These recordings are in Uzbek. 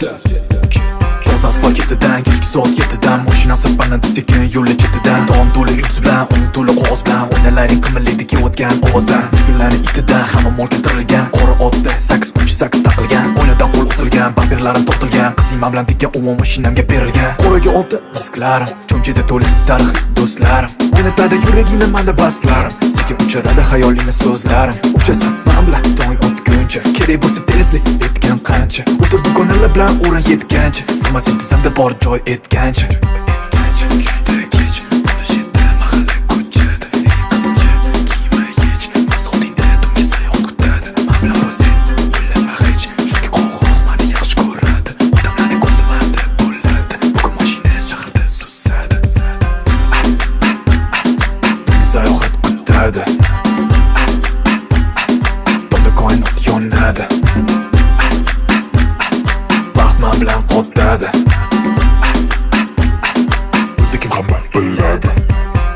Toz asfalt ketidan, kechki soat 7dan Mashinam sirpanadi sekin yo'llar chetidan Tom to'la yulduz bilan, uning to'la qog'oz bilan Oynalaring qimirlaydi kelayotgan ovozdan Fillarning itidan, hamma mol keltirilgan Qora otda 8 taqilgan Oynadan qo'l osilgan, bamperlarim tortilgan Qizingman bilan tekkan o'g'on mashinamga berilgan Qo'raga olti disklarim, cho'mchida to'la tarixiy do'stlarim O'ynatadi yuragingni manda baslarim Sekin uchiradi xayolingni so'zlarim Uchasan men bilan tong otguncha Kerak bo'lsa tezlik etgan qancha O'tir dugonalar bilan o'rin yetgancha Sig'masin tizimda bor joy etgancha Tushda kech bo'lishida mahalla ko'chada Ey qizcha kiyma yech Masotingda tungi sayohat kutadi Men bilan bo'lsang o'ylama hech Chunki qog'oz meni yaxshi ko'radi Odamlarni ko'zi manda bo'ladi Bugun mashina shaharda suzadi Tungi sayohat kutadi Tunda koinot yonadi Vaqt men bilan qotadi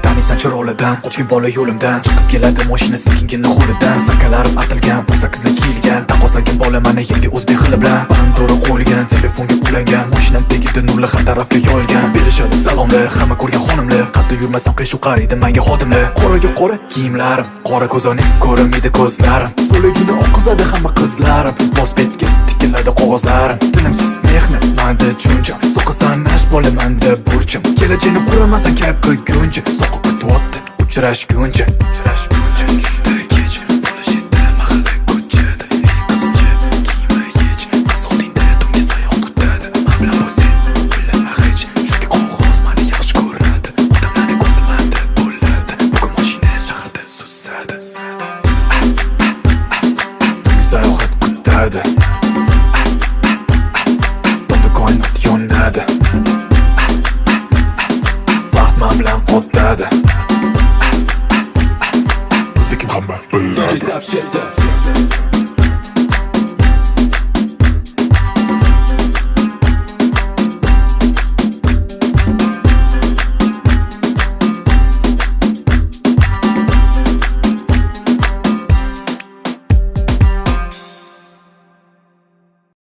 Taniysan chiroqlardan, qochgan bola yo'limdan Chiqib keladi mashina sekingina ho'lidan Sakalarim artilgan, bu sakizlar kiyilgan Taqqoslangan bola mana yangi o'zbek xili bilan Bandora qo'yilgan, telefonga ulangan Mashinam tagida nurlar har tarafga yoyilgan Berishadi salomlar, hamma ko'rgan xonimlar Qatda yurmasam qiyshuv qariydi menga xodimlar Qoraga qora kiyimlarim, qora ko'zoynak ko'rinmaydi ko'zlarim So'ligini oqizadi hamma qizlarim Boz betga tikiladi qog'ozlarim Tinimsiz mehnat manda junjam So'qi sanash bola manda burchim Kelajakni quramasan kayf qilguncha Soqi kutyapti uchrashguncha Tushda kech bo'lishida mahalla ko'chada Ey qizcha kiyma yech Masotingda tungi sayohat kutadi Men bilan bo'lsang o'ylama hech Chunki qog'oz meni yaxshi ko'radi Odamlarni ko'zi manda bo'ladi Bugun mashina shaharda suzadi Tungi sayohat kutadi Tunda koinot yonadi Vaqt men bilan qotadi Lekin hamma biladi